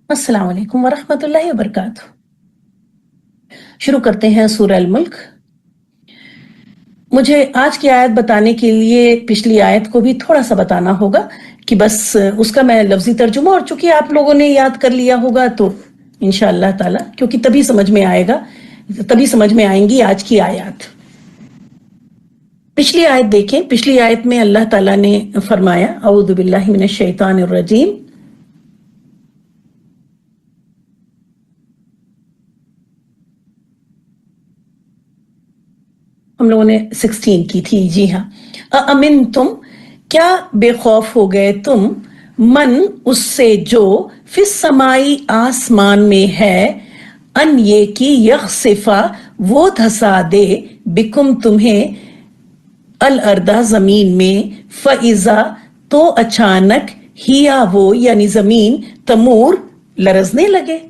अस्सलाम वालेकुम वरहमतुल्लाहि वबरकातुह। शुरू करते हैं सूरह अल-मुल्क। मुझे आज की आयत बताने के लिए पिछली आयत को भी थोड़ा सा बताना होगा कि बस उसका मैं लफ्जी तर्जुमा, और चूंकि आप लोगों ने याद कर लिया होगा तो इंशाअल्लाह ताला, क्योंकि तभी समझ में आएगा, तभी समझ में आएंगी आज की आयत। पिछली आयत देखें। पिछली आयत में अल्लाह ताला ने फरमाया, औज़ु बिल्लाहि मिनश शैतानिर रजीम, हम लोगों ने 16 की थी, जी हाँ। अमिन तुम, क्या बेखौफ हो गए तुम, मन उससे जो फिस समाई आसमान में है, अन ये की यखसिफा वो धसा दे, बिकुम तुम्हें अल अर्दा जमीन में, फइजा तो अचानक हिया वो यानी जमीन, तमूर लरजने लगे।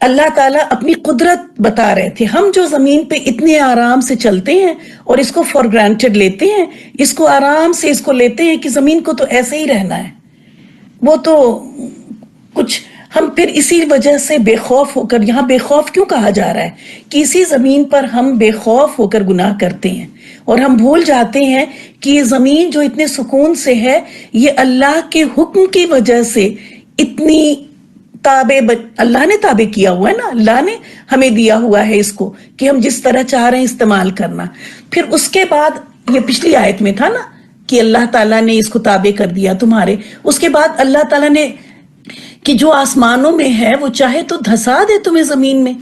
अल्लाह ताला अपनी कुदरत बता रहे थे। हम जो जमीन पे इतने आराम से चलते हैं और इसको फॉर ग्रांटेड लेते हैं, इसको आराम से इसको लेते हैं कि जमीन को तो ऐसे ही रहना है, वो तो कुछ, हम फिर इसी वजह से बेखौफ होकर, यहाँ बेखौफ क्यों कहा जा रहा है कि इसी जमीन पर हम बेखौफ होकर गुनाह करते हैं और हम भूल जाते हैं कि ये जमीन जो इतने सुकून से है, ये अल्लाह के हुक्म की वजह से इतनी ताबे, अल्लाह ने ताबे किया हुआ है ना, अल्लाह ने हमें दिया हुआ है इसको कि हम जिस तरह चाह रहे हैं इस्तेमाल करना। फिर उसके बाद ये पिछली आयत में था ना कि अल्लाह ताला ने इसको ताबे कर दिया तुम्हारे। उसके बाद अल्लाह ताला ने कि जो आसमानों में है वो चाहे तो धसा दे तुम्हें जमीन में।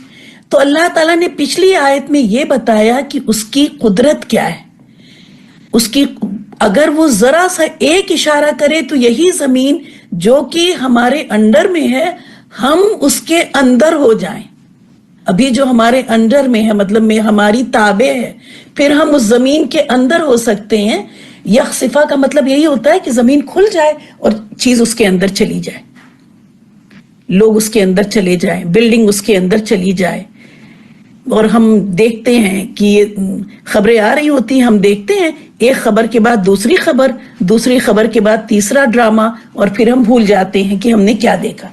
तो अल्लाह ताला ने पिछली आयत में ये बताया कि उसकी कुदरत क्या है। उसकी, अगर वो जरा सा एक इशारा करे तो यही जमीन जो कि हमारे अंडर में है, हम उसके अंदर हो जाएं। अभी जो हमारे अंडर में है, मतलब में हमारी ताबे है, फिर हम उस जमीन के अंदर हो सकते हैं। यखसिफा का मतलब यही होता है कि जमीन खुल जाए और चीज उसके अंदर चली जाए, लोग उसके अंदर चले जाएं, बिल्डिंग उसके अंदर चली जाए। और हम देखते हैं कि ये खबरें आ रही होती हैं, हम देखते हैं एक खबर के बाद दूसरी खबर, दूसरी खबर के बाद तीसरा ड्रामा, और फिर हम भूल जाते हैं कि हमने क्या देखा।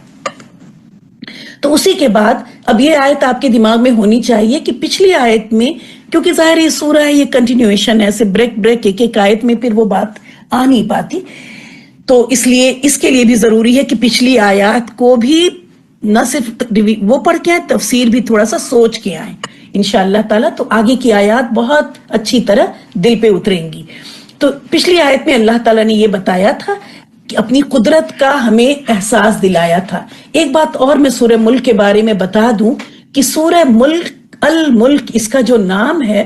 तो उसी के बाद अब ये आयत आपके दिमाग में होनी चाहिए कि पिछली आयत में, क्योंकि जाहिर ये सूरह है, ये कंटिन्यूएशन है, ऐसे ब्रेक ब्रेक एक एक आयत में फिर वो बात आ नहीं पाती, तो इसलिए इसके लिए भी जरूरी है कि पिछली आयत को भी न सिर्फ वो पढ़ के आए, तफसीर भी थोड़ा सा सोच के आए इंशाअल्लाह ताला, तो आगे की आयत बहुत अच्छी तरह दिल पे उतरेंगी। तो पिछली आयत में अल्लाह ताला ने ये बताया था कि अपनी कुदरत का हमें एहसास दिलाया था। एक बात और मैं सूरह मुल्क के बारे में बता दूं कि सूरह मुल्क, अल मुल्क इसका जो नाम है,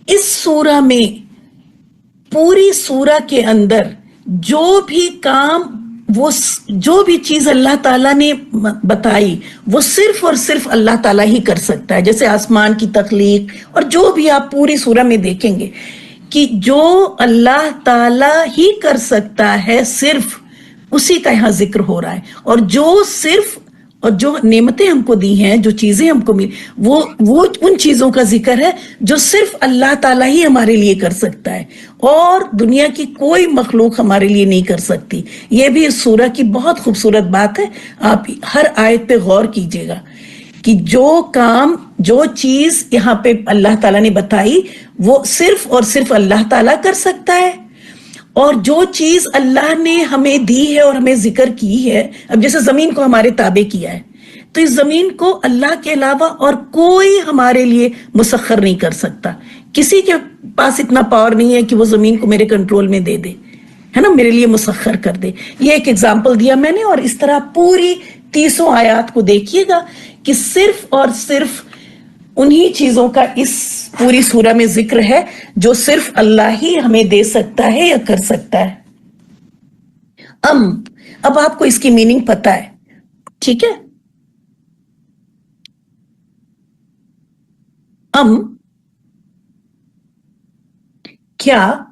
इस सूरह में, पूरी सूरह के अंदर जो भी काम, वो जो भी चीज अल्लाह ताला ने बताई, वो सिर्फ और सिर्फ अल्लाह ताला ही कर सकता है। जैसे आसमान की तख्लीक, और जो भी आप पूरी सूरह में देखेंगे कि जो अल्लाह ताला ही कर सकता है, सिर्फ उसी का यहाँ जिक्र हो रहा है। और जो सिर्फ, और जो नेमतें हमको दी हैं, जो चीजें हमको मिली, वो उन चीजों का जिक्र है जो सिर्फ अल्लाह ताला ही हमारे लिए कर सकता है, और दुनिया की कोई मखलूक हमारे लिए नहीं कर सकती। ये भी इस सूरह की बहुत खूबसूरत बात है। आप हर आयत पे गौर कीजिएगा कि जो काम, जो चीज यहाँ पे अल्लाह ताला ने बताई, वो सिर्फ और सिर्फ अल्लाह ताला कर सकता है। और जो चीज अल्लाह ने हमें दी है और हमें जिक्र की है, अब जैसे जमीन को हमारे ताबे किया है, तो इस जमीन को अल्लाह के अलावा और कोई हमारे लिए मुसख्खर नहीं कर सकता। किसी के पास इतना पावर नहीं है कि वो जमीन को मेरे कंट्रोल में दे दे, है ना, मेरे लिए मुसख्खर कर दे। ये एक एग्जाम्पल दिया मैंने, और इस तरह पूरी 30 आयत को देखिएगा कि सिर्फ और सिर्फ उन्हीं चीजों का इस पूरी सूरह में जिक्र है जो सिर्फ अल्लाह ही हमें दे सकता है या कर सकता है। अब आपको इसकी मीनिंग पता है, ठीक है। क्या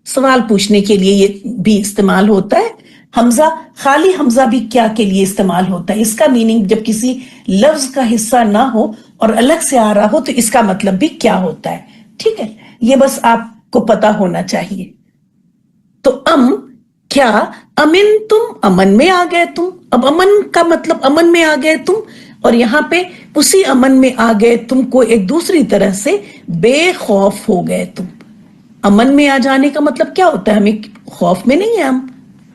सवाल पूछने के लिए ये भी इस्तेमाल होता है। हमजा, खाली हमजा भी क्या के लिए इस्तेमाल होता है। इसका मीनिंग जब किसी लफ्ज का हिस्सा ना हो और अलग से आ रहा हो तो इसका मतलब भी क्या होता है, ठीक है। ये बस आपको पता होना चाहिए। तो क्या अमिन तुम, अमन में आ गए तुम। अब अमन का मतलब अमन में आ गए तुम, और यहां पे उसी अमन में आ गए तुम को एक दूसरी तरह से बेखौफ हो गए तुम। अमन में आ जाने का मतलब क्या होता है, हमें खौफ में नहीं है हम,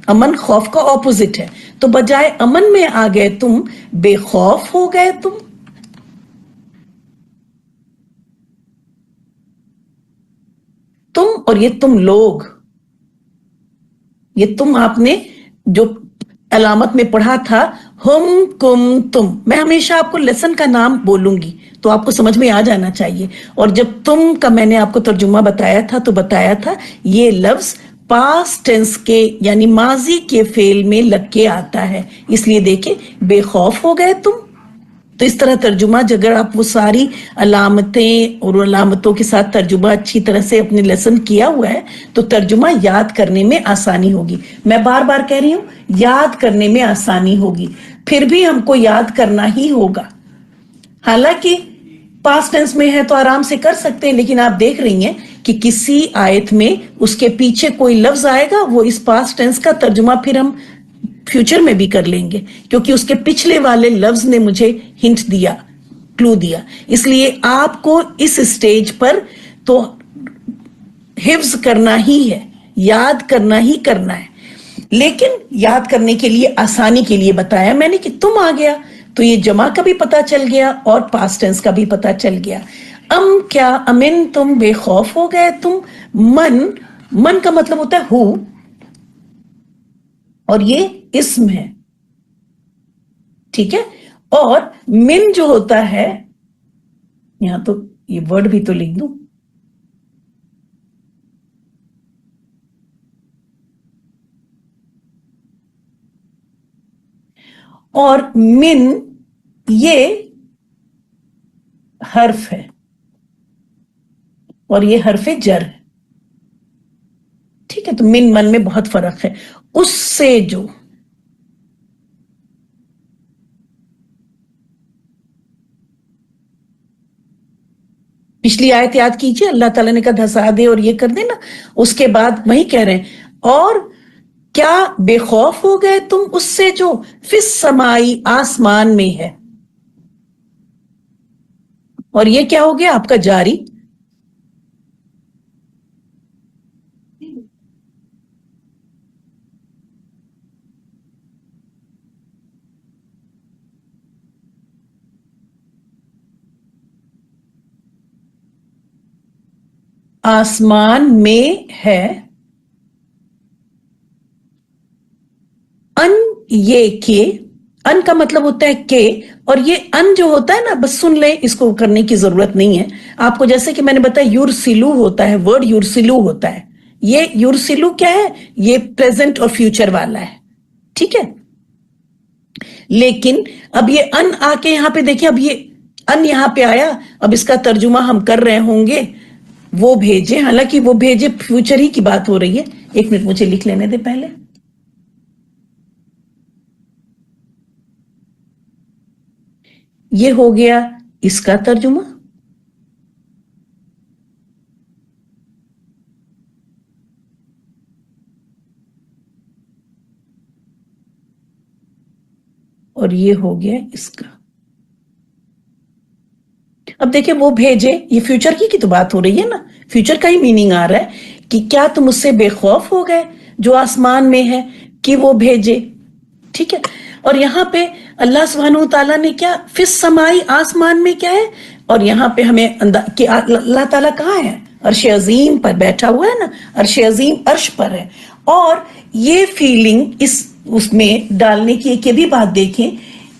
अमन खौफ का ऑपोजिट है। तो बजाय अमन में आ गए तुम, बेखौफ हो गए तुम। तुम और ये तुम लोग, ये तुम आपने जो अलामत में पढ़ा था, हम कुम तुम, मैं हमेशा आपको लेसन का नाम बोलूंगी तो आपको समझ में आ जाना चाहिए। और जब तुम का मैंने आपको तर्जुमा बताया था तो बताया था ये लफ्ज पास्ट टेंस के यानी माजी के फेल में लग के आता है, इसलिए देखे बेखौफ हो गए तुम। तो इस तरह तर्जुमा, अगर आप वो सारी अलामतें और अलामतों के साथ तर्जुमा अच्छी तरह से अपने लेसन किया हुआ है तो तर्जुमा याद करने में आसानी होगी। मैं बार बार कह रही हूं, याद करने में आसानी होगी, फिर भी हमको याद करना ही होगा। हालांकि पास्ट टेंस में है तो आराम से कर सकते हैं, लेकिन आप देख रही हैं कि किसी आयत में उसके पीछे कोई लफ्ज आएगा, वो इस पास्ट टेंस का तर्जुमा फिर हम फ्यूचर में भी कर लेंगे, क्योंकि उसके पिछले वाले लफ्ज ने मुझे हिंट दिया, क्लू दिया। इसलिए आपको इस स्टेज पर तो हिफ्ज करना ही है, याद करना ही करना है। लेकिन याद करने के लिए, आसानी के लिए बताया मैंने कि तुम आ गया तो ये जमा का भी पता चल गया और पास्ट टेंस का भी पता चल गया। क्या अमिन तुम, बेखौफ हो गए तुम। मन का मतलब होता है हु, और ये इस्म है, ठीक है। और मिन जो होता है, यहां तो ये वर्ड भी तो लिख दूं, और मिन ये हर्फ है और ये हर्फ जर है, ठीक है। तो मिन मन में बहुत फर्क है। उससे जो, पिछली आयत याद कीजिए, अल्लाह ताला ने कहा धसा दे और ये कर दे ना, उसके बाद वही कह रहे हैं, और क्या बेखौफ हो गए तुम उससे जो फिस समाई आसमान में है। और ये क्या हो गया आपका जारी, आसमान में है। अन, ये के, अन का मतलब होता है के, और ये अन जो होता है ना, बस सुन ले, इसको करने की जरूरत नहीं है आपको। जैसे कि मैंने बताया युरसिलू होता है, वर्ड युरसिलू होता है। ये युरसिलू क्या है, ये प्रेजेंट और फ्यूचर वाला है, ठीक है। लेकिन अब ये अन आके यहां पे देखिए, अब ये अन यहां पे आया, अब इसका तर्जुमा हम कर रहे होंगे वो भेजे, हालांकि वो भेजे फ्यूचर ही की बात हो रही है। एक मिनट मुझे लिख लेने दे पहले। ये हो गया इसका तर्जुमा, और ये हो गया इसका। अब देखिए वो भेजे, ये फ्यूचर की तो बात हो रही है ना, फ्यूचर का ही मीनिंग आ रहा है कि क्या तुम उससे बेखौफ हो गए जो आसमान में है कि वो भेजे, ठीक है। और यहां पे अल्लाह सुब्हानहू ताला ने क्या, फिस समाई आसमान में क्या है, और यहां पे हमें कि अल्लाह ताला कहाँ है, अर्श अजीम पर बैठा हुआ है ना, अर्श अजीम अर्श पर है। और ये फीलिंग इस उसमें डालने की एक ये भी बात देखें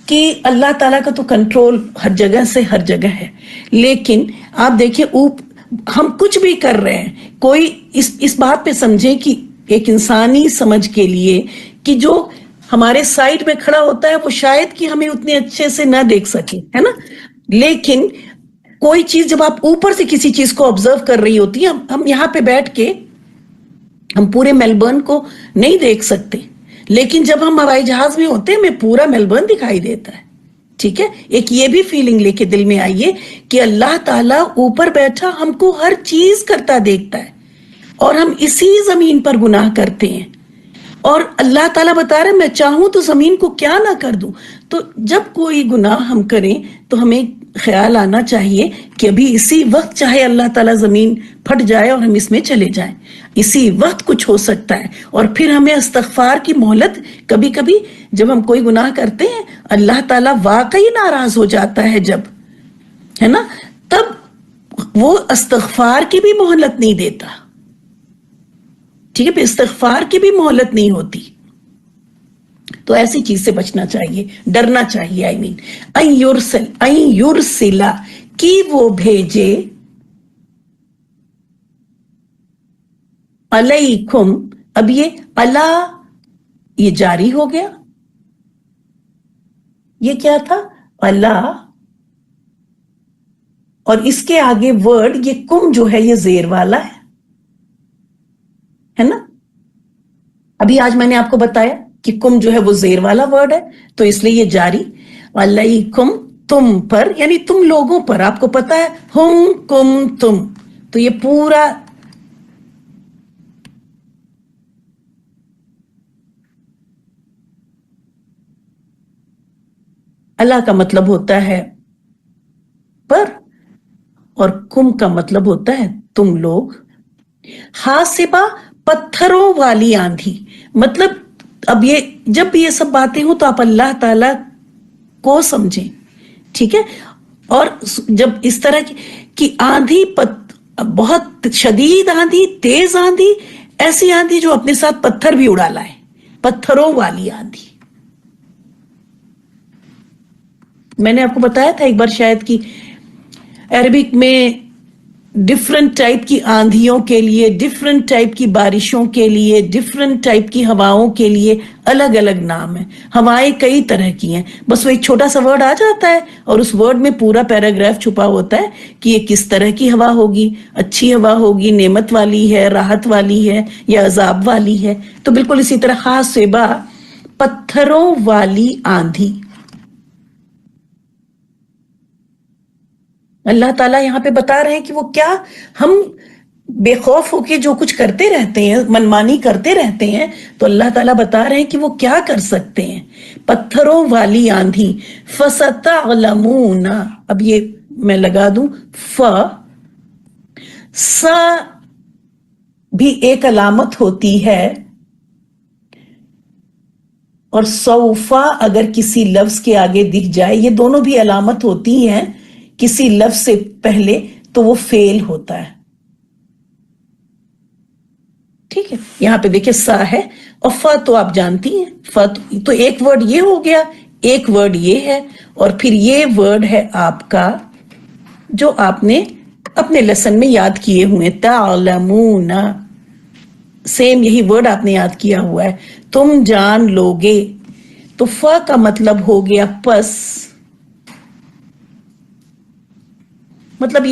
कि अल्लाह ताला का तो कंट्रोल हर जगह से हर जगह है, लेकिन आप देखिए हम कुछ भी कर रहे हैं, कोई इस बात पे समझे कि एक इंसानी समझ के लिए कि जो हमारे साइड में खड़ा होता है वो शायद कि हमें उतने अच्छे से ना देख सके, है ना। लेकिन कोई चीज जब आप ऊपर से किसी चीज को ऑब्जर्व कर रही होती है, हम यहां पे बैठ के हम पूरे मेलबर्न को नहीं देख सकते, लेकिन जब हम हवाई जहाज में होते हैं हमें पूरा मेलबर्न दिखाई देता है, ठीक है। एक ये भी फीलिंग लेके दिल में आइए कि अल्लाह ताला ऊपर बैठा हमको हर चीज करता देखता है, اور ہم اسی زمین پر گناہ کرتے ہیں، اور اللہ تعالیٰ بتا رہے میں چاہوں تو زمین کو کیا نہ کر دوں۔ تو جب کوئی گناہ ہم کریں تو ہمیں خیال آنا چاہیے کہ ابھی اسی وقت چاہے اللہ تعالیٰ زمین پھٹ جائے اور ہم اس میں چلے جائیں، اسی وقت کچھ ہو سکتا ہے۔ اور پھر ہمیں استغفار کی مہلت، کبھی کبھی جب ہم کوئی گناہ کرتے ہیں اللہ تعالیٰ واقعی ناراض ہو جاتا ہے جب، ہے نا، تب وہ استغفار کی بھی مہلت نہیں دیتا، ٹھیک ہے، پہ استغفار کی بھی مہلت نہیں ہوتی۔ تو ایسی چیز سے بچنا چاہیے، ڈرنا چاہیے۔ این یرسلا، کہ وہ بھیجے، علیکم، اب یہ اللہ یہ جاری ہو گیا، یہ کیا تھا؟ اللہ، اور اس کے آگے ورڈ یہ کم جو ہے یہ زیر والا ہے نا۔ ابھی آج میں نے آپ کو بتایا کہ کم جو ہے وہ زیر والا ورڈ ہے، تو اس لیے یہ جاری، علیکم، تم پر، یعنی تم لوگوں پر۔ آپ کو پتا ہے ہم، کم، تم، تو یہ پورا اللہ کا مطلب ہوتا ہے پر، اور کم کا مطلب ہوتا ہے تم لوگ۔ حاسبہ، پتھروں والی آندھی، مطلب اب یہ جب بھی یہ سب باتیں ہوں تو آپ اللہ تعالی کو سمجھیں، ٹھیک ہے۔ اور جب اس طرح کی آندھی، بہت شدید آندھی، تیز آندھی، ایسی آندھی جو اپنے ساتھ پتھر بھی اڑا لائے، پتھروں والی آندھی۔ میں نے آپ کو بتایا تھا ایک بار شاید کہ عربک میں ڈفرنٹ ٹائپ کی آندھیوں کے لیے، ڈفرنٹ ٹائپ کی بارشوں کے لیے، ڈفرنٹ ٹائپ کی ہواؤں کے لیے الگ الگ نام ہیں۔ ہوائیں کئی طرح کی ہیں، بس وہ ایک چھوٹا سا ورڈ آ جاتا ہے اور اس ورڈ میں پورا پیراگراف چھپا ہوتا ہے کہ یہ کس طرح کی ہوا ہوگی، اچھی ہوا ہوگی، نعمت والی ہے، راحت والی ہے، یا عذاب والی ہے۔ تو بالکل اسی طرح حاسبہ، پتھروں والی آندھی۔ اللہ تعالیٰ یہاں پہ بتا رہے ہیں کہ وہ کیا، ہم بے خوف ہو کے جو کچھ کرتے رہتے ہیں، منمانی کرتے رہتے ہیں، تو اللہ تعالیٰ بتا رہے ہیں کہ وہ کیا کر سکتے ہیں۔ پتھروں والی آندھی، فَسَتَعْلَمُونَ، اب یہ میں لگا دوں، سا بھی ایک علامت ہوتی ہے، اور سوفا اگر کسی لفظ کے آگے دکھ جائے، یہ دونوں بھی علامت ہوتی ہیں کسی لفظ سے پہلے، تو وہ فیل ہوتا ہے، ٹھیک ہے۔ یہاں پہ دیکھیں سا ہے، اور فا تو آپ جانتی ہیں، فا تو ایک ورڈ یہ ہو گیا، ایک ورڈ یہ ہے، اور پھر یہ ورڈ ہے آپ کا جو آپ نے اپنے لیسن میں یاد کیے ہوئے، تعلمون، سیم یہی ورڈ آپ نے یاد کیا ہوا ہے، تم جان لوگے۔ تو فا کا مطلب ہو گیا پس، مطلب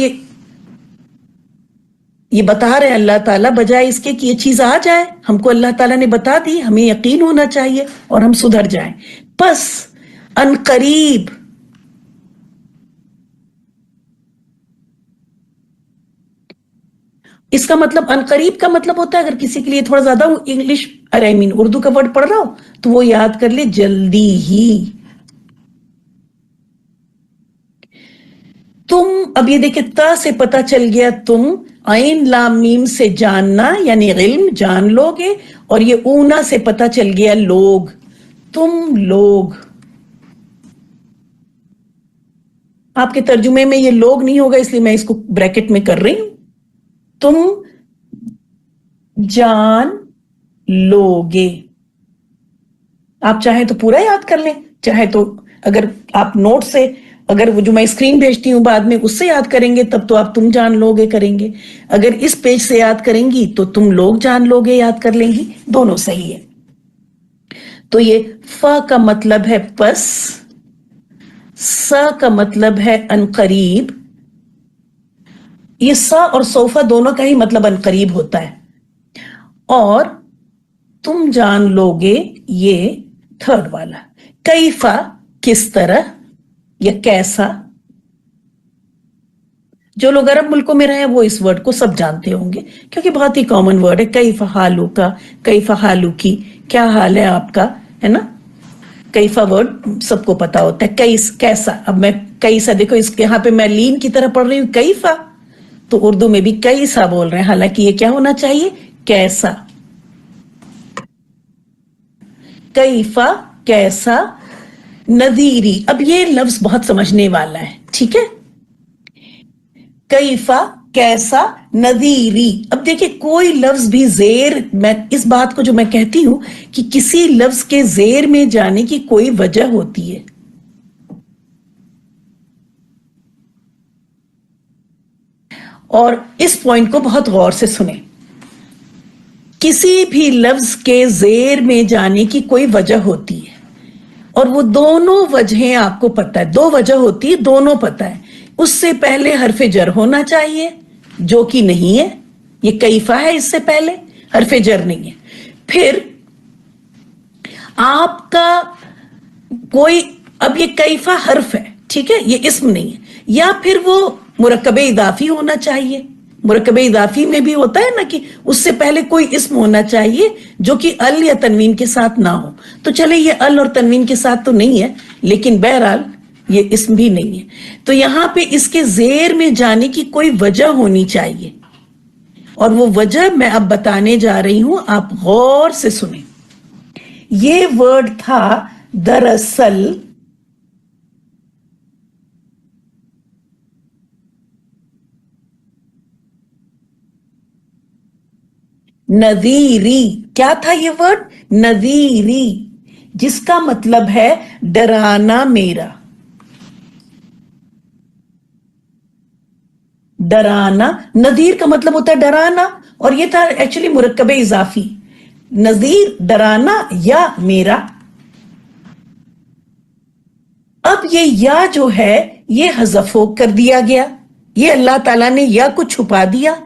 یہ بتا رہے اللہ تعالیٰ، بجائے اس کے کہ یہ چیز آ جائے، ہم کو اللہ تعالیٰ نے بتا دی، ہمیں یقین ہونا چاہیے اور ہم سدھر جائیں۔ پس ان قریب، اس کا مطلب ان قریب کا مطلب ہوتا ہے، اگر کسی کے لیے تھوڑا زیادہ انگلش اردو کا ورڈ پڑھ رہا ہو تو وہ یاد کر لے، جلدی ہی۔ تم، اب یہ دیکھیں تا سے پتا چل گیا تم، عین لام میم سے جاننا یعنی علم، جان لوگے، اور یہ اونا سے پتا چل گیا لوگ، تم لوگ۔ آپ کے ترجمے میں یہ لوگ نہیں ہوگا اس لیے میں اس کو بریکٹ میں کر رہی ہوں، تم جان لوگے۔ آپ چاہیں تو پورا یاد کر لیں، چاہے تو اگر آپ نوٹ سے، اگر وہ جو میں اسکرین بھیجتی ہوں بعد میں اس سے یاد کریں گے تب تو آپ تم جان لوگے کریں گے، اگر اس پیج سے یاد کریں گی تو تم لوگ جان لوگے یاد کر لیں گی، دونوں صحیح ہے۔ تو یہ فا کا مطلب ہے پس، سا کا مطلب ہے ان قریب، یہ سا اور سوفا دونوں کا ہی مطلب ان قریب ہوتا ہے، اور تم جان لوگے یہ تھرڈ والا، کیفا کس طرح یا کیسا، जो लोग अरब मुल्कों में रहे वो इस वर्ड को सब जानते होंगे क्योंकि बहुत ही कॉमन वर्ड है। कैफ हालू का, कैफ हालू की, क्या हाल है आपका, है ना। कैफा वर्ड सबको पता होता है। कैस, कैसा। अब मैं कैसा, देखो इस यहाँ पे मैं लीन की तरह पढ़ रही हूँ कैफा, तो उर्दू में भी कैसा बोल रहे हैं, हालांकि ये क्या होना चाहिए, कैसा। कैफा, कैसा। नदीरी, अब ये लफ्ज बहुत समझने वाला है, ठीक है। कैफा, कैसा, नदीरी। अब देखिए कोई लफ्ज भी जेर, मैं इस बात को जो मैं कहती हूं कि किसी लफ्ज के जेर में जाने की कोई वजह होती है। और इस पॉइंट को बहुत गौर से सुने, किसी भी लफ्ज के जेर में जाने की कोई वजह होती है और वो दोनों वजहें आपको पता है, दो वजह होती है, दोनों पता है। उससे पहले हरफे जर होना चाहिए, जो कि नहीं है, ये कैफा है, इससे पहले हरफे जर नहीं है। फिर आपका कोई, अब ये कैफा हर्फ है, ठीक है, ये इस्म नहीं है, या फिर वो मुरक्कबे इदाफी होना चाहिए। मुरक्कबे इदाफी में भी होता है ना कि उससे पहले कोई इस्म होना चाहिए जो कि अल या तनवीन के साथ ना हो। तो चले ये अल और तनवीन के साथ तो नहीं है, लेकिन बहरहाल ये इस्म भी नहीं है। तो यहां पे इसके जेर में जाने की कोई वजह होनी चाहिए और वो वजह मैं अब बताने जा रही हूं, आप गौर से सुने। ये वर्ड था दरअसल, नदीरी। क्या था ये वर्ड, नदीरी, जिसका मतलब है डराना मेरा। डराना, नदीर का मतलब होता है डराना, और ये था एक्चुअली मुरक्कबे इजाफी। नजीर, डराना या मेरा। अब ये या जो है ये हज़फ़ो कर दिया गया, ये अल्लाह ताला ने या को छुपा दिया,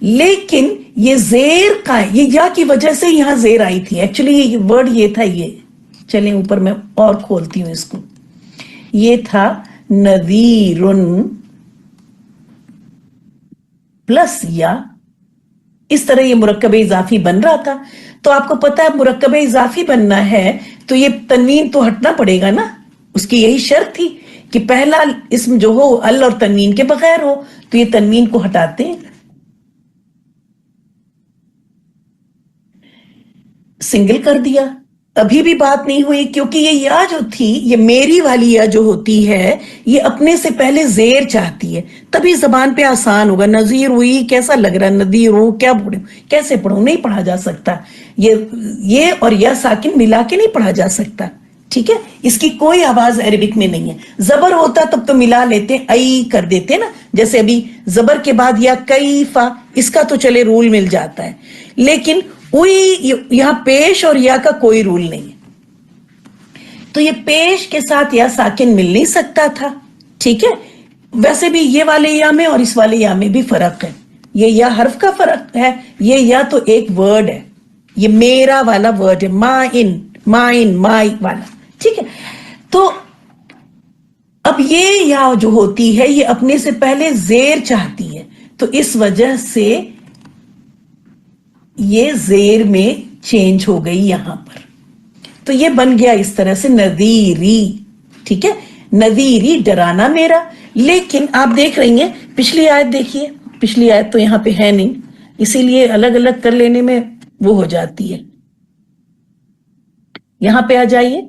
लेकिन ये जेर का, ये या की वजह से यहां जेर आई थी। एक्चुअली ये वर्ड ये था, ये चलें ऊपर मैं और खोलती हूं इसको। ये था नदीरुन प्लस या, इस तरह ये मुरक्कबे इजाफी बन रहा था। तो आपको पता है मुरक्कबे इजाफी बनना है तो ये तनवीन तो हटना पड़ेगा ना, उसकी यही शर्त थी कि पहला इसम जो हो अल और तनवीन के बगैर हो, तो ये तनवीन को हटाते हैं, सिंगल कर दिया। अभी भी बात नहीं हुई क्योंकि ये या जो थी, ये मेरी वाली या जो होती है, ये अपने से पहले जेर चाहती है, तभी जबान पे आसान होगा। नजीर हुई, कैसा लग रहा है, नदीर हो, क्या पढ़ू, कैसे पढ़ू, नहीं पढ़ा जा सकता। ये और या साकिन मिला के नहीं पढ़ा जा सकता, ठीक है। इसकी कोई आवाज अरबिक में नहीं है। जबर होता तब तो मिला लेते, आई कर देते ना, जैसे अभी जबर के बाद या कैफा, इसका तो चले रूल मिल जाता है, लेकिन यहां पेश और या का कोई रूल नहीं है। तो ये पेश के साथ या साकिन मिल नहीं सकता था, ठीक है। वैसे भी ये वाले या में और इस वाले या में भी फर्क है, ये या हर्फ का फर्क है, ये या तो एक वर्ड है, ये मेरा वाला वर्ड है, माइन, माइन, माई वाला, ठीक है। तो अब ये या जो होती है ये अपने से पहले जेर चाहती है, तो इस वजह से ये जेर में चेंज हो गई यहां पर, तो ये बन गया इस तरह से नदीरी, ठीक है। नदीरी, डराना मेरा। लेकिन आप देख रही हैं पिछली आयत, देखिए पिछली आयत तो यहां पे है नहीं, इसीलिए अलग अलग कर लेने में वो हो जाती है। यहां पे आ जाइए,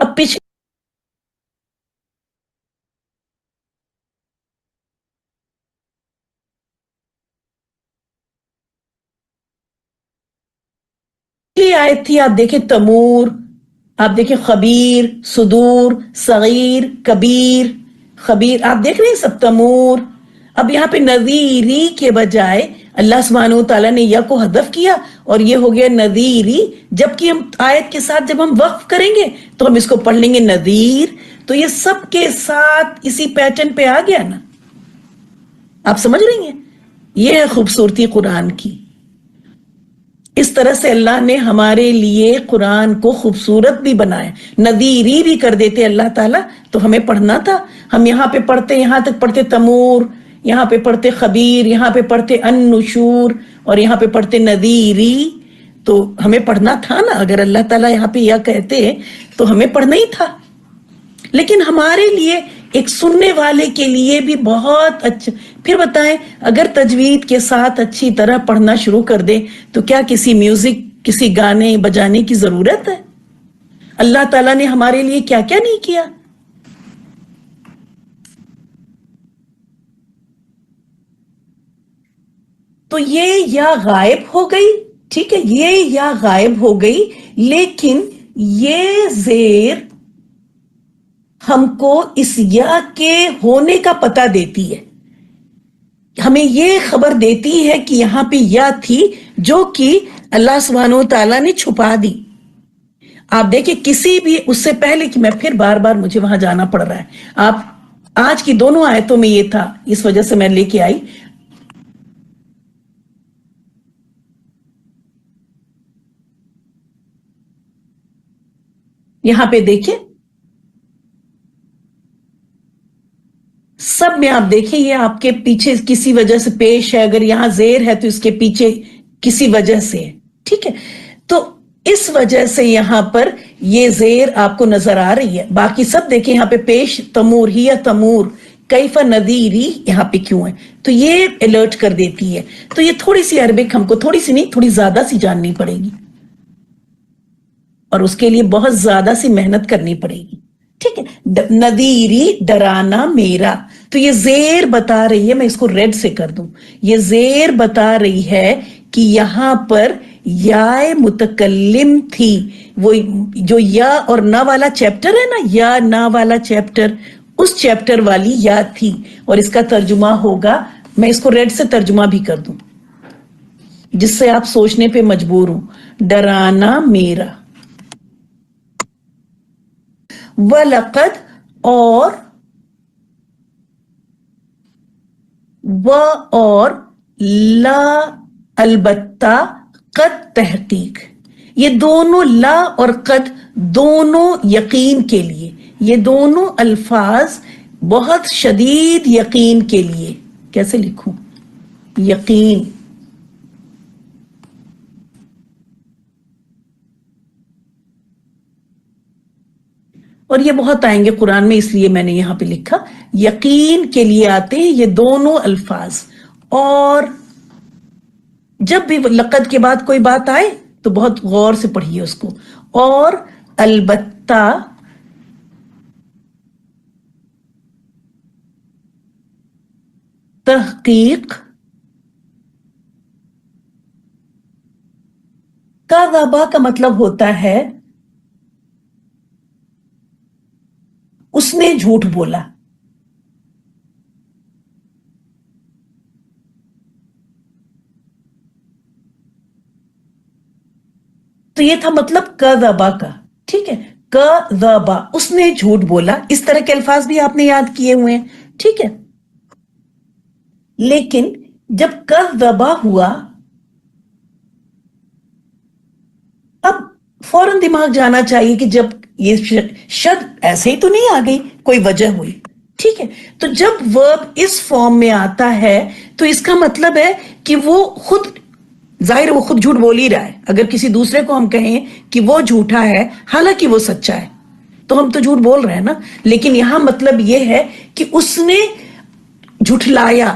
अब पिछली आयत थी, आप देखें तमूर, आप देखें खबीर, सुदूर, सगीर, कबीर, खबीर, आप देख रहे हैं सब तमूर। अब यहां पे नदीरी के बजाय अल्लाह सुब्हानहू तआला ने या को हदफ किया और ये हो गया नदीरी, जबकि हम आयत के साथ जब हम वक्फ करेंगे तो हम इसको पढ़ लेंगे नदीर, तो ये सब के साथ इसी पैटर्न पे आ गया ना। आप समझ रही हैं, ये है खूबसूरती कुरान की। इस तरह से अल्लाह ने हमारे लिए कुरान को खूबसूरत भी बनाया, नदीरी भी कर देते अल्लाह ताला। तो हमें पढ़ना था, हम यहाँ पे पढ़ते, यहाँ तक पढ़ते तमूर, यहाँ पे पढ़ते खबीर, यहाँ पे पढ़ते अन्नुशूर, और यहाँ पे पढ़ते नदीरी। तो हमें पढ़ना था ना, अगर अल्लाह ताला यहाँ पे यह कहते तो हमें पढ़ना ही था। लेकिन हमारे लिए, एक सुनने वाले के लिए भी बहुत अच्छा। फिर बताएं, अगर तजवीद के साथ अच्छी तरह पढ़ना शुरू कर दे तो क्या किसी म्यूजिक, किसी गाने बजाने की जरूरत है? अल्लाह ताला ने हमारे लिए क्या क्या नहीं किया। तो ये या गायब हो गई, ठीक है, ये या गायब हो गई, लेकिन ये जेर हमको इस या के होने का पता देती है, हमें ये खबर देती है कि यहां पे या थी, जो कि अल्लाह सुब्हानहू तआला ने छुपा दी। आप देखिए, किसी भी, उससे पहले कि मैं फिर बार बार मुझे वहां जाना पड़ रहा है, आप आज की दोनों आयतों में ये था, इस वजह से मैं लेके आई। यहां पे देखिए, सब में आप देखिए, ये आपके पीछे किसी वजह से पेश है, अगर यहां जेर है तो इसके पीछे किसी वजह से है, ठीक है। तो इस वजह से यहां पर ये जेर आपको नजर आ रही है। बाकी सब देखिए, यहां पे पेश तमूर ही या तमूर, कैफा नदीरी यहां पे क्यों है, तो ये अलर्ट कर देती है। तो ये थोड़ी सी अरबिक हमको, थोड़ी सी नहीं, थोड़ी ज्यादा सी जाननी पड़ेगी, और उसके लिए बहुत ज्यादा सी मेहनत करनी पड़ेगी, ठीक है। नदीरी, डराना मेरा, तो ये जेर बता रही है, मैं इसको रेड से कर दूं, ये जेर बता रही है कि यहां पर या मुतकल्लिम थी, वो जो या और ना वाला चैप्टर है ना, या ना वाला चैप्टर, उस चैप्टर वाली या थी। और इसका तर्जुमा होगा, मैं इसको रेड से तर्जुमा भी कर दूं जिससे आप सोचने पे मजबूर हो, डराना मेरा। वलकद, और व, और ला, अलबत्ता, कद, तहकीक, ये दोनों ला और कद दोनों यकीन के लिए, ये दोनों अल्फाज बहुत शदीद यकीन के लिए। कैसे लिखूं? यकीन, और ये बहुत आएंगे कुरान में, इसलिए मैंने यहां पे लिखा यकीन के लिए आते हैं ये दोनों अल्फाज। और जब भी लक़द के बाद कोई बात आए तो बहुत गौर से पढ़िए उसको। और अलबत्ता, तहकीक, काज़बा का मतलब होता है उसने झूठ बोला। तो ये था मतलब कज़बा का, ठीक है, कज़बा, उसने झूठ बोला। इस तरह के अल्फाज भी आपने याद किए हुए हैं, ठीक है। लेकिन जब कज़बा हुआ, अब फौरन दिमाग जाना चाहिए कि जब ये शब्द ऐसे ही तो नहीं आ गई, कोई वजह हुई, ठीक है। तो जब वर्ब इस फॉर्म में आता है तो इसका मतलब है कि वो खुद, जाहिर वो खुद झूठ बोल ही रहा है। अगर किसी दूसरे को हम कहें कि वो झूठा है हालांकि वो सच्चा है, तो हम तो झूठ बोल रहे हैं ना। लेकिन यहां मतलब ये है कि उसने झुठलाया,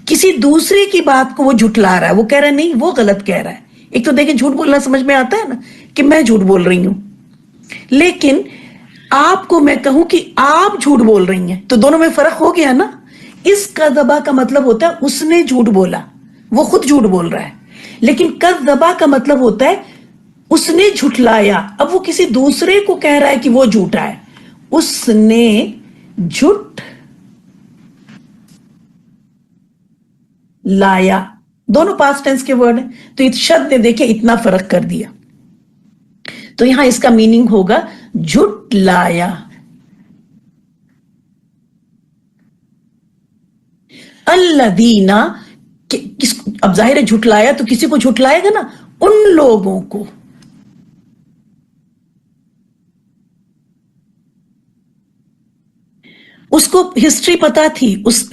किसी दूसरे की बात को वो झुठला रहा है, वो कह रहा है नहीं वो गलत कह रहा है। एक तो देखिए, झूठ बोलना समझ में आता है ना कि मैं झूठ बोल रही हूं, लेकिन आपको मैं कहूं कि आप झूठ बोल रही हैं, तो दोनों में फर्क हो गया ना। इस कज़बा का मतलब होता है उसने झूठ बोला, वो खुद झूठ बोल रहा है। लेकिन कज़बा का मतलब होता है उसने झुठलाया, अब वो किसी दूसरे को कह रहा है कि वो झूठा है। उसने झूठ लाया, दोनों पास्ट टेंस के वर्ड हैं, तो इस शब्द ने देखिए इतना फर्क कर दिया। तो यहां इसका मीनिंग होगा झुठलाया। अल्लदीना, अब जाहिर है झुठलाया तो किसी को झुठलाएगा ना, उन लोगों को, उसको हिस्ट्री पता थी, उस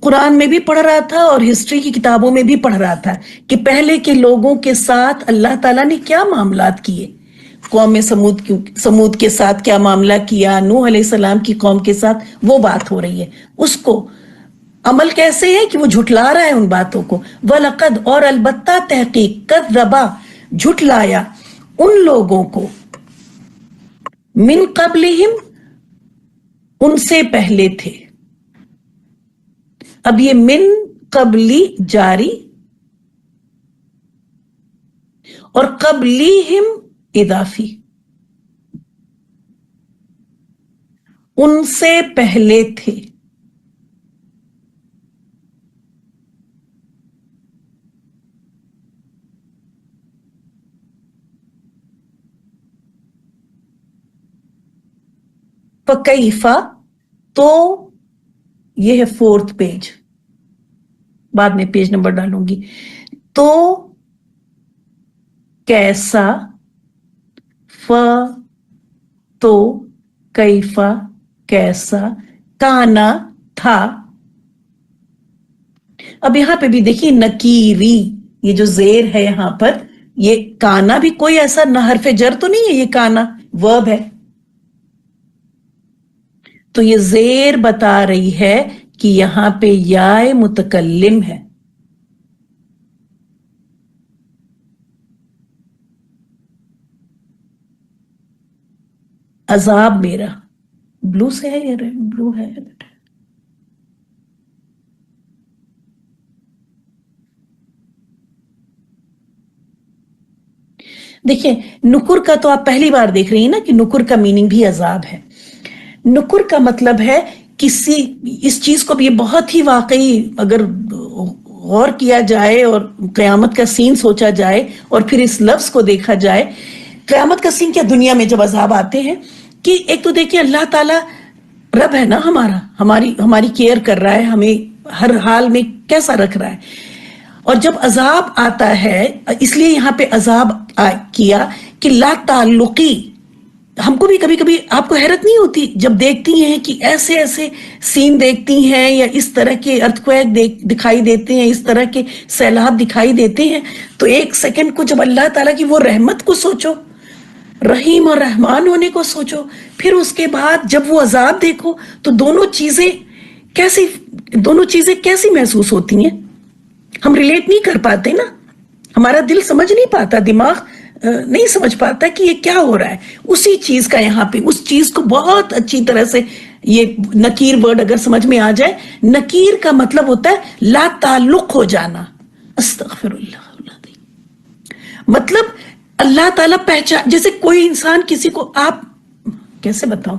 कुरान में भी पढ़ रहा था और हिस्ट्री की किताबों में भी पढ़ रहा था कि पहले के लोगों के साथ अल्लाह ताला ने क्या मामलात किए। कौम समूद के साथ क्या मामला किया, नूह अलैहिस्सलाम की कौम के साथ, वो बात हो रही है। उसको अमल कैसे है कि वो झुठला रहा है उन बातों को। वलकद, और अलबत्ता तहकीक, कज़्ज़बा, झुठलाया, उन लोगों को, मिन क़ब्लिहिम, उनसे पहले थे। अब ये मिन कबली जारी और कबलीहिम इदाफी, उनसे पहले थे। फकैफा, तो ये है 4th पेज, बाद में पेज नंबर डालूंगी। तो कैसा, फ, तो, कैफा, कैसा, काना, था। अब यहां पे भी देखिए नकीरी, ये जो जेर है यहां पर, ये काना भी कोई ऐसा न हरफ जर तो नहीं है, ये काना वर्ब है। तो ये जेर बता रही है कि यहां पे याए मुतकल्लिम है। अजाब मेरा, ब्लू से है, ये ब्लू है। देखिए नुकुर का तो आप पहली बार देख रही हैं ना कि नुकुर का मीनिंग भी अजाब है। नुकुर का मतलब है किसी, इस चीज को भी ये बहुत ही वाकई अगर गौर किया जाए और क़यामत का सीन सोचा जाए और फिर इस लफ्ज को देखा जाए। क़यामत का सीन क्या, दुनिया में जब अजाब आते हैं कि एक तो देखिए अल्लाह ताला रब है ना हमारा, हमारी केयर कर रहा है, हमें हर हाल में कैसा रख रहा है। और जब अजाब आता है, इसलिए यहां पे अजाब किया कि ला ताल्लुकी। हमको भी कभी कभी आपको हैरत नहीं होती जब देखती हैं कि ऐसे ऐसे सीन देखती हैं या इस तरह के अर्थक्वेक दिखाई देते हैं, इस तरह के सैलाब दिखाई देते हैं, तो एक सेकंड को जब अल्लाह ताला की वो रहमत को सोचो, रहीम और रहमान होने को सोचो, फिर उसके बाद जब वो अजाब देखो तो दोनों चीजें कैसी महसूस होती हैं। हम रिलेट नहीं कर पाते ना, हमारा दिल समझ नहीं पाता, दिमाग नहीं समझ पाता कि ये क्या हो रहा है। उसी चीज का यहाँ पे, उस चीज को बहुत अच्छी तरह से, ये नकीर वर्ड अगर समझ में आ जाए, नकीर का मतलब होता है ला ताल्लुक हो जाना। अस्तगफिरुल्लाह, मतलब अल्लाह ताला पहचान, जैसे कोई इंसान किसी को, आप कैसे बताओ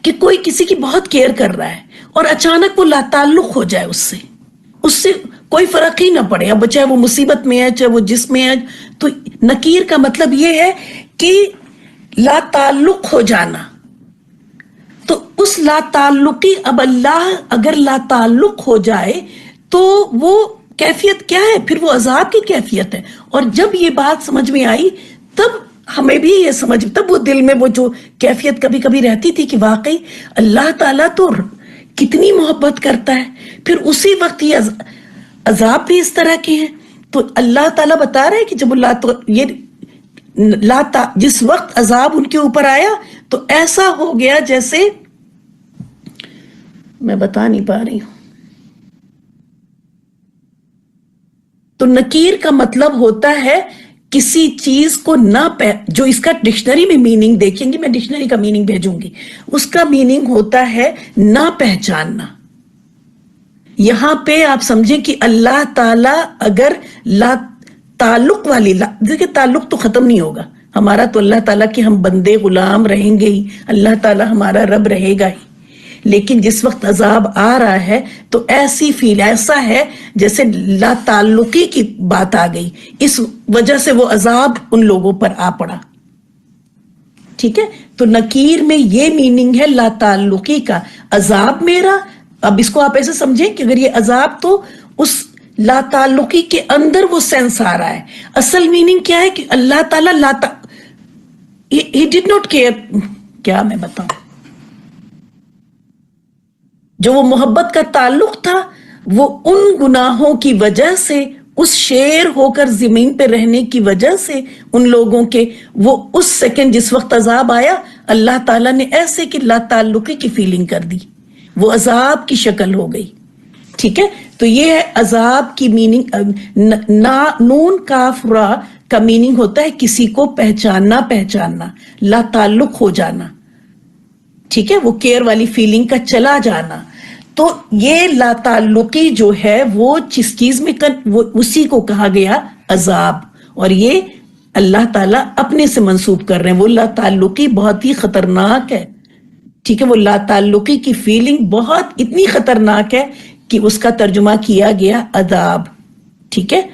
कि कोई किसी की बहुत केयर कर रहा है और अचानक वो ला ताल्लुक हो जाए उससे कोई फर्क ही ना पड़े, अब चाहे वो मुसीबत में है चाहे वो जिसमें है। तो नकीर का मतलब ये है कि ला ताल्लुक हो जाना। तो उस ला ताल्लुकी, अब अल्लाह अगर ला ताल्लुक हो जाए तो वो कैफियत क्या है, फिर वो अजाब की कैफियत है। और जब ये बात समझ में आई तब हमें भी ये समझ, तब वो दिल में वो जो कैफियत कभी कभी रहती थी कि वाकई अल्लाह ताला तो कितनी मोहब्बत करता है। फिर उसी वक्त ये अजाब भी इस तरह के हैं। तो अल्लाह ताला बता रहे हैं कि जब जिस वक्त अजाब उनके ऊपर आया तो ऐसा हो गया जैसे, मैं बता नहीं पा रही हूं। तो नकीर का मतलब होता है किसी चीज को ना जो इसका डिक्शनरी में मीनिंग देखेंगे, मैं डिक्शनरी का मीनिंग भेजूंगी, उसका मीनिंग होता है ना पहचानना। यहां पे आप समझें कि अल्लाह ताला अगर ला ताल्लुक वाली, देखिए ताल्लुक तो खत्म नहीं होगा हमारा, तो अल्लाह ताला के हम बंदे गुलाम रहेंगे ही, अल्लाह ताला हमारा रब रहेगा ही। लेकिन जिस वक्त अजाब आ रहा है तो ऐसा है जैसे ला ताल्लुकी की बात आ गई, इस वजह से वो अजाब उन लोगों पर आ पड़ा। ठीक है, तो नकीर में ये मीनिंग है ला ताल्लुकी का, अजाब मेरा। अब इसको आप ऐसे समझें कि अगर ये अजाब तो उस ला ताल्लुकी के अंदर वो सेंस आ रहा है। असल मीनिंग क्या है कि अल्लाह ताला ही डिड नॉट केयर। क्या मैं बताऊं, जो वो मोहब्बत का ताल्लुक था वो उन गुनाहों की वजह से, उस शेर होकर जमीन पे रहने की वजह से उन लोगों के, वो उस सेकंड जिस वक्त अजाब आया अल्लाह ताला ने ऐसे कि ला ताल्लुकी की फीलिंग कर दी, वो अजाब की शक्ल हो गई। ठीक है, तो ये है अजाब की मीनिंग। ना नून काफ रा का मीनिंग होता है किसी को पहचानना, पहचानना, ला ताल्लुक हो जाना। ठीक है, वो केयर वाली फीलिंग का चला जाना। तो ये लाताल्लुकी जो है वो जिस चीज में वो उसी को कहा गया अजाब, और ये अल्लाह ताला अपने से मंसूब कर रहे हैं। वो लाताल्लुकी बहुत ही खतरनाक है। ठीक है, वो लाताल्लुकी की फीलिंग बहुत इतनी खतरनाक है कि उसका तर्जुमा किया गया अदाब। ठीक है,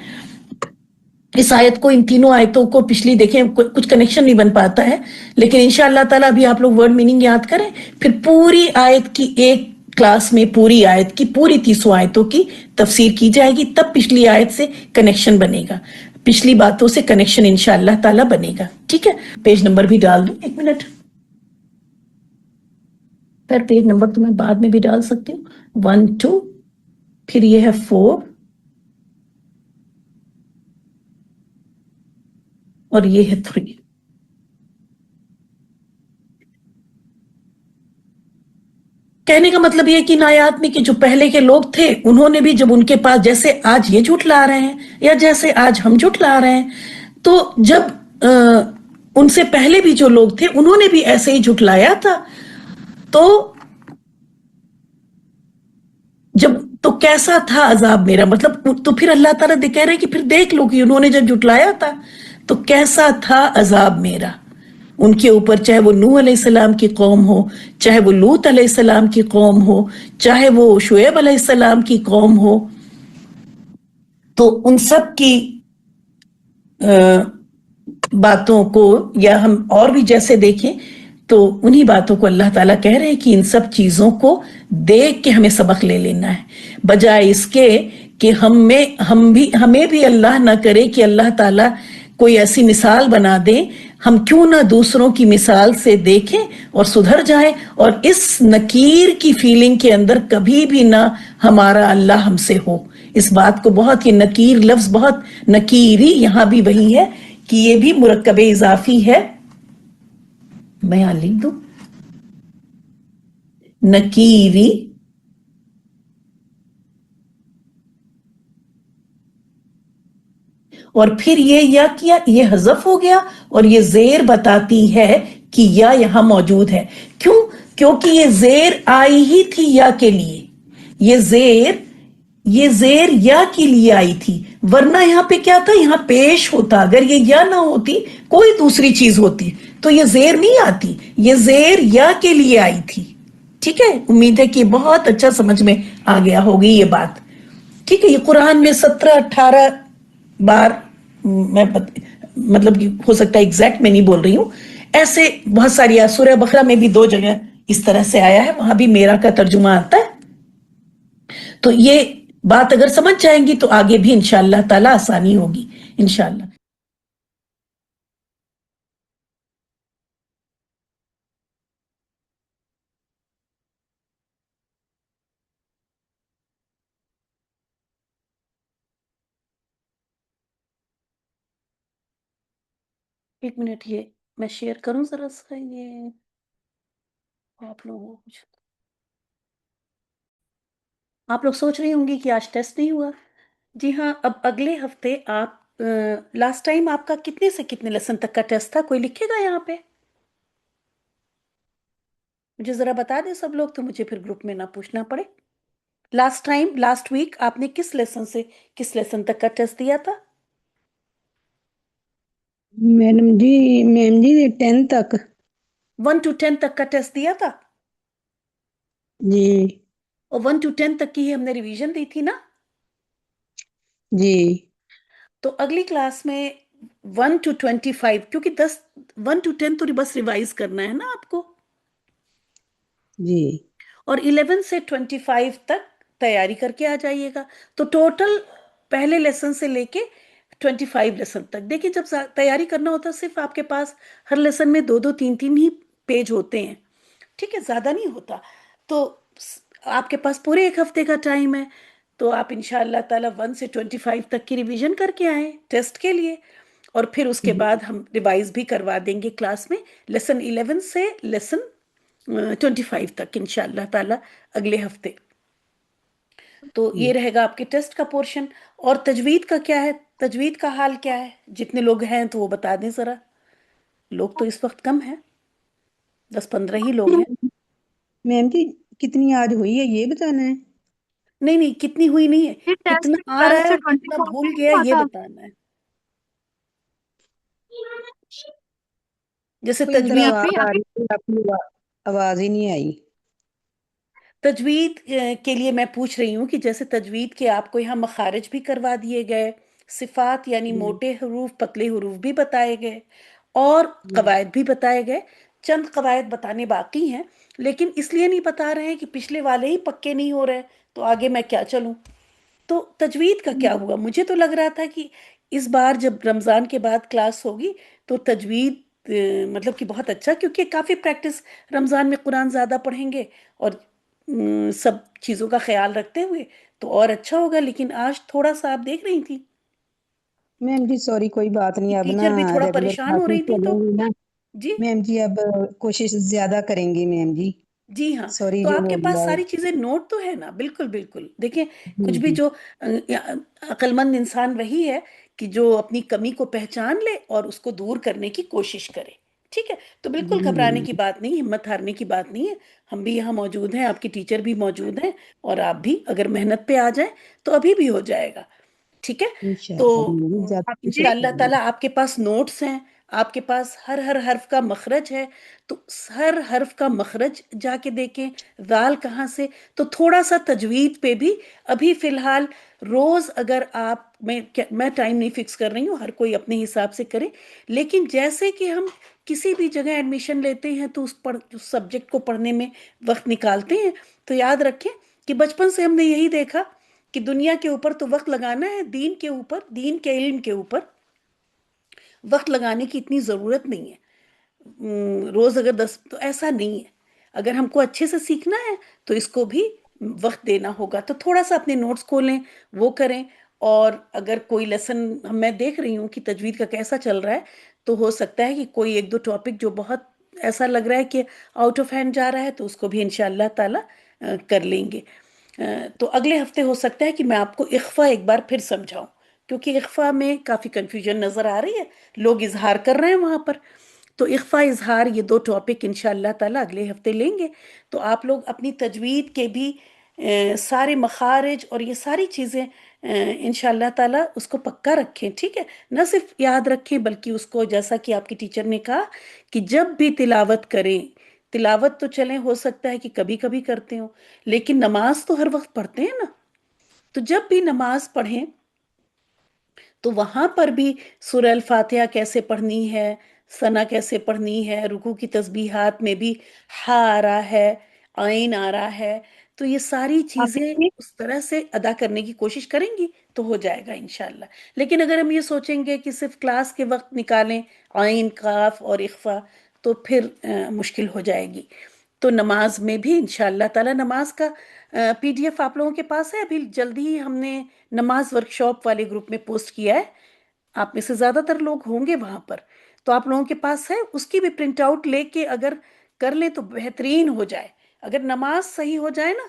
इस आयत को, इन तीनों आयतों को पिछली देखें, कुछ कनेक्शन नहीं बन पाता है, लेकिन इंशाअल्लाह ताला अभी आप लोग वर्ड मीनिंग याद करें, फिर पूरी आयत की एक क्लास में पूरी आयत की पूरी 30 आयतों की तफसीर की जाएगी, तब पिछली आयत से कनेक्शन बनेगा, पिछली बातों से कनेक्शन इंशाअल्लाह ताला बनेगा। ठीक है, पेज नंबर भी डाल दूं, 1 मिनट, फिर पेज नंबर तो मैं बाद में भी डाल सकती हूँ, 1 2, फिर ये है 4 और ये है 3। कहने का मतलब ये कि नायात में कि जो पहले के लोग थे उन्होंने भी, जब उनके पास, जैसे आज ये झुठला रहे हैं या जैसे आज हम झुठला रहे हैं, तो जब उनसे पहले भी जो लोग थे उन्होंने भी ऐसे ही झुठलाया था, तो जब, तो कैसा था अजाब मेरा, मतलब तो फिर अल्लाह ताला कह रहे हैं कि फिर देख लो कि उन्होंने जब झुठलाया था तो कैसा था अजाब मेरा उनके ऊपर, चाहे वो नूह अलैहिस्सलाम की कौम हो, चाहे वो लूत अलैहिस्सलाम की कौम हो, चाहे वो शुएब अलैहिस्सलाम की कौम हो, तो उन सब की बातों को, या हम और भी जैसे देखें तो उन्हीं बातों को अल्लाह ताला कह रहे हैं कि इन सब चीजों को देख के हमें सबक ले लेना है, बजाय इसके कि हमें भी अल्लाह ना करे कि अल्लाह ताला कोई ऐसी मिसाल बना दे, हम क्यों ना दूसरों की मिसाल से देखें और सुधर जाए, और इस नकीर की फीलिंग के अंदर कभी भी ना हमारा अल्लाह हमसे हो। इस बात को बहुत ही, नकीर लफ्ज बहुत, नकीरी यहां भी वही है कि ये भी मुरक्कब इजाफी है, मैं यहां लिख दूं, नकीरी और फिर ये या किया, ये हजफ हो गया और ये जेर बताती है कि या यहां मौजूद है। क्यों? क्योंकि ये जेर आई ही थी या के लिए, ये जेर या के लिए आई थी, वरना यहां पे क्या था, यहां पेश होता, अगर ये या ना होती कोई दूसरी चीज होती तो ये जेर नहीं आती, ये जेर या के लिए आई थी। ठीक है, उम्मीद है कि बहुत अच्छा समझ में आ गया होगी ये बात। ठीक है, ये कुरान में 17-18 बार, मतलब कि हो सकता है एग्जैक्ट मैं नहीं बोल रही हूं, ऐसे बहुत सारी, सूरह बकरा में भी 2 जगह इस तरह से आया है, वहां भी मेरा का तर्जुमा आता है। तो ये बात अगर समझ जाएंगी तो आगे भी इंशाअल्लाह ताला आसानी होगी इंशाअल्लाह। एक मिनट, ये मैं शेयर करूं जरा सा, ये आप लोगों को कुछ, आप लोग सोच रही होंगी कि आज टेस्ट नहीं हुआ। जी हाँ, अब अगले हफ्ते आप, लास्ट टाइम आपका कितने से कितने लेसन तक का टेस्ट था, कोई लिखेगा यहाँ पे? मुझे जरा बता दें सब लोग, तो मुझे फिर ग्रुप में ना पूछना पड़े। लास्ट टाइम, लास्ट वीक आपने किस लेसन से किस लेसन तक का टेस्ट दिया था? मैम जी 10 तक। 1 to 10 तक का टेस्ट दिया था, जी और 1 to 10 तक की ही हमने रिवीजन दी थी ना। जी तो अगली क्लास में 1 to 25, क्योंकि 1 to 10 तो बस रिवाइज करना है ना आपको, जी और 11 से 25 तक तैयारी करके आ जाइएगा। तो टोटल पहले लेसन से लेके 25 लेसन तक। देखिए जब तैयारी करना होता है सिर्फ आपके पास हर लेसन में दो दो तीन तीन ही पेज होते हैं, ठीक है, ज्यादा नहीं होता। तो आपके पास पूरे एक हफ्ते का टाइम है, तो आप इंशाअल्लाह ताला 1 से 25 तक की रिवीजन करके आए टेस्ट के लिए, और फिर उसके बाद हम रिवाइज भी करवा देंगे क्लास में लेसन 11 से लेसन 25 तक इंशाअल्लाह ताला अगले हफ्ते। तो ये जी। रहेगा आपके टेस्ट का पोर्शन। और तजवीद का क्या है, तजवीद का हाल क्या है, जितने लोग हैं तो वो बता दें जरा। लोग तो इस वक्त कम हैं, 10-15 ही लोग हैं। मैम जी कितनी आज हुई है ये बताना है? नहीं नहीं, कितनी हुई नहीं है, ये कितना टेस्ट आ रहा 12 है से और कितना 24 भूल नहीं गया हुआ ये था। बताना है। जैसे कोई अंदर जी तजवीद, आवाज आ रही है, आपकी आवाज ही नहीं आई। तजवीद के लिए मैं पूछ रही हूँ कि जैसे तजवीद के आपको यहाँ मखारिज भी करवा दिए गए, सिफात यानी जी मोटे हरूफ पतले हरूफ भी बताए गए, और जी कवायद भी बताए गए। चंद कवायद बताने बाकी हैं, लेकिन इसलिए नहीं बता रहे हैं कि पिछले वाले ही पक्के नहीं हो रहे, तो आगे मैं क्या चलूं। तो तजवीद का क्या हुआ, मुझे तो लग रहा था कि इस बार जब रमजान के बाद क्लास होगी तो तजवीद मतलब कि बहुत अच्छा, क्योंकि काफी प्रैक्टिस, रमजान में कुरान ज्यादा पढ़ेंगे और सब चीजों का ख्याल रखते हुए तो और अच्छा होगा। लेकिन आज थोड़ा सा आप देख रही थी मैम जी सॉरी, कोई बात कि नहीं, अब ना टीचर भी थोड़ा रेगुलर परेशान हो क्लासेस रही थी, तो चलेंगी ना। जी, मैम जी अब कोशिश ज्यादा करेंगे मैम जी। जी हाँ। सॉरी तो जो आपके हो पास गया है। सारी चीजें नोट तो है ना, बिल्कुल बिल्कुल। देखिए कुछ जी भी जी जो अक्लमंद इंसान वही है कि जो अपनी कमी को पहचान ले और उसको दूर करने की कोशिश करे, ठीक है। तो बिल्कुल घबराने की जी बात नहीं, हिम्मत हारने की बात नहीं है। हम भी यहाँ मौजूद हैं, आपके टीचर भी मौजूद हैं, और आप भी अगर मेहनत पे आ जाएं तो अभी भी हो जाएगा, ठीक है। तो इंशाल्लाह मैम जी ज्यादा आप जी। कोशिश इंशाअल्लाह ताला करेंगे। आपके पास नोट्स हैं, आपके पास हर हर हर्फ का मखरज है, तो हर हर्फ का मखरज जाके देखें, दाल कहाँ से। तो थोड़ा सा तजवीद पे भी अभी फिलहाल रोज अगर आप, मैं टाइम नहीं फिक्स कर रही हूँ, हर कोई अपने हिसाब से करे, लेकिन जैसे कि हम किसी भी जगह एडमिशन लेते हैं तो उस सब्जेक्ट को पढ़ने में वक्त निकालते हैं, तो याद रखें कि बचपन से हमने यही देखा कि दुनिया के ऊपर तो वक्त लगाना है, दीन के ऊपर, दीन के इल्म के ऊपर वक्त लगाने की इतनी जरूरत नहीं है। रोज अगर 10, तो ऐसा नहीं है। अगर हमको अच्छे से सीखना है तो इसको भी वक्त देना होगा। तो थोड़ा सा अपने नोट्स खोलें, वो करें। और अगर कोई लेसन मैं देख रही हूँ कि तजवीद का कैसा चल रहा है, तो हो सकता है कि कोई एक दो टॉपिक जो बहुत ऐसा लग रहा है कि आउट ऑफ हैंड जा रहा है, तो उसको भी इंशाअल्लाह ताला कर लेंगे। तो अगले हफ्ते हो सकता है कि मैं आपको इख्फा एक बार फिर समझाऊं, क्योंकि इख्फा में काफी कंफ्यूजन नजर आ रही है, लोग इजहार कर रहे हैं वहां पर। तो इख्फा इजहार ये दो टॉपिक इंशाअल्लाह ताला अगले हफ्ते लेंगे। तो आप लोग अपनी तजवीद के भी सारे मखारिज और ये सारी चीज़ें इंशाअल्लाह ताला उसको पक्का रखें, ठीक है। न सिर्फ याद रखें बल्कि उसको, जैसा कि आपकी टीचर ने कहा कि जब भी तिलावत करें, तिलावत तो चलें हो सकता है कि कभी कभी करते हो, लेकिन नमाज तो हर वक्त पढ़ते हैं ना। तो जब भी नमाज पढ़ें तो वहां पर भी सूरह अल फातिहा कैसे पढ़नी है, सना कैसे पढ़नी है, रुकू की तस्बीहात में भी हा आ रहा है, आइन आ रहा है, तो ये सारी आप चीजें जी। उस तरह से अदा करने की कोशिश करेंगी तो हो जाएगा इंशाल्लाह। लेकिन अगर हम ये सोचेंगे कि सिर्फ क्लास के वक्त निकालें आइन काफ और इख्फा, तो फिर मुश्किल हो जाएगी। तो नमाज में भी इंशाअल्लाह ताला नमाज का पीडीएफ आप लोगों के पास है, अभी जल्दी ही हमने नमाज वर्कशॉप वाले ग्रुप में पोस्ट किया है। आप में से ज्यादातर लोग होंगे वहां पर, तो आप लोगों के पास है, उसकी भी प्रिंट आउट लेके अगर कर लें तो बेहतरीन हो जाए। अगर नमाज सही हो जाए ना,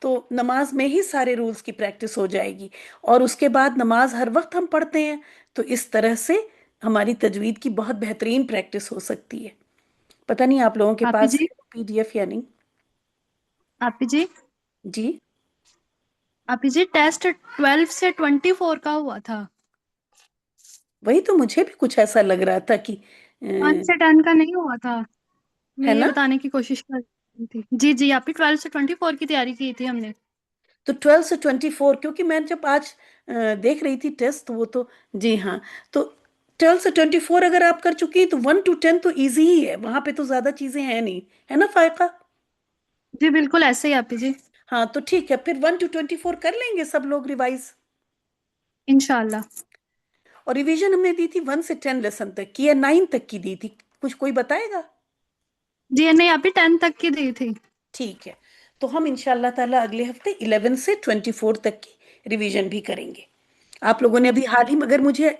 तो नमाज में ही सारे रूल्स की प्रैक्टिस हो जाएगी, और उसके बाद नमाज हर वक्त हम पढ़ते हैं, तो इस तरह से हमारी तजवीद की बहुत बेहतरीन प्रैक्टिस हो सकती है। पता नहीं आप लोगों के आप पास जी। है पीडीएफ या नहीं। आप जी। जी, आप जी टेस्ट 12 से 24 का हुआ था। वही तो मुझे भी कुछ ऐसा लग रहा था कि 1 से 10 का नहीं हुआ था। मैं है ये ना। बताने की कोशिश कर रही थी। जी जी, आप ही 12 से 24 की तैयारी की थी हमने। तो 12 से 24, क्योंकि मैं जब आज देख रही थी टेस्ट, वो तो, जी हाँ, तो 12 से 24 अगर आप कर चुकी हैं तो 1 to 10 तो इजी ही है, वहां पे तो ज्यादा चीजें हैं नहीं, है ना फायका। जी बिल्कुल ऐसे ही आप जी। हाँ तो ठीक है, फिर 1 to 24 कर लेंगे सब लोग रिवाइज। इंशाल्लाह। और रिवीजन हमने दी थी 1 से 10 लेसन तक की या 9 तक की दी थी, कुछ कोई बताएगा? जी नहीं, अभी 10 तक की दी थी। ठीक है, तो हम इंशाल्लाह ताला अगले हफ्ते 11 से 24 तक की रिवीजन भी करेंगे। आप लोगों ने अभी हाल ही में, अगर मुझे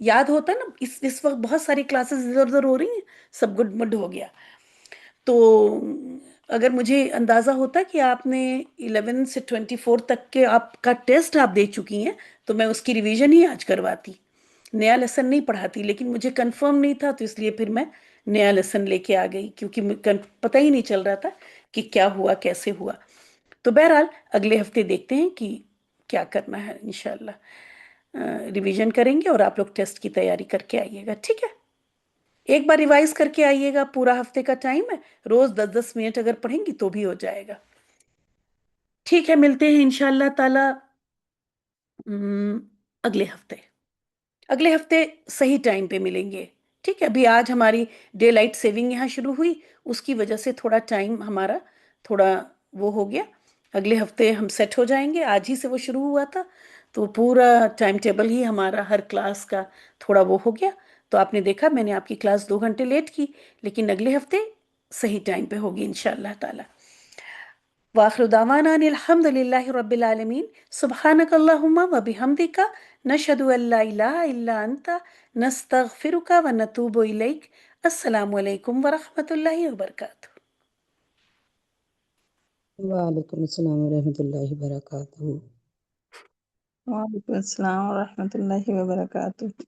याद होता ना, इस वक्त बहुत सारी क्लासेस इधर उधर हो रही हैं, सब गुडमुड हो गया, तो अगर मुझे अंदाज़ा होता कि आपने 11 से 24 तक के आपका टेस्ट आप दे चुकी हैं, तो मैं उसकी रिवीजन ही आज करवाती, नया लेसन नहीं पढ़ाती, लेकिन मुझे कंफर्म नहीं था, तो इसलिए फिर मैं नया लेसन लेके आ गई, क्योंकि पता ही नहीं चल रहा था कि क्या हुआ कैसे हुआ। तो बहरहाल अगले हफ्ते देखते हैं कि क्या करना है, इंशाल्लाह रिवीजन करेंगे और आप लोग टेस्ट की तैयारी करके आइएगा, ठीक है? एक बार रिवाइज करके आइएगा, पूरा हफ्ते का टाइम है, रोज 10-10 मिनट अगर पढ़ेंगी तो भी हो जाएगा। ठीक है, मिलते हैं इंशाल्लाह ताला अगले हफ्ते। अगले हफ्ते सही टाइम पे मिलेंगे, ठीक है? अभी आज हमारी डे लाइट सेविंग यहाँ शुरू हुई, उसकी वजह से थोड़ा टाइम हमारा थोड़ा वो हो गया। अगले हफ्ते हम सेट हो जाएंगे, आज ही से वो शुरू हुआ था, तो पूरा टाइम टेबल ही हमारा हर क्लास का थोड़ा वो हो गया। तो आपने देखा मैंने आपकी क्लास 2 घंटे लेट की, लेकिन अगले हफ्ते सही टाइम पे होगी इंशाल्लाह ताला। वाखिर दावाना अनिल हम्दुलिल्लाहि रब्बिल आलमीन, सुब्हानक अल्लाहुम्मा व बिहम्दिका, नशहदु अल्ला इलाहा इल्ला अंता, नस्तगफिरुका व नतूबु इलैक। अस्सलामु अलैकुम व रहमतुल्लाहि व बरकातुहू। वालेकुम अस्सलाम वरहमतुल्लाहि वबरकातुहू। वालेकुम अस्सलाम व रहमतुल्लाहि व बरकातुहू।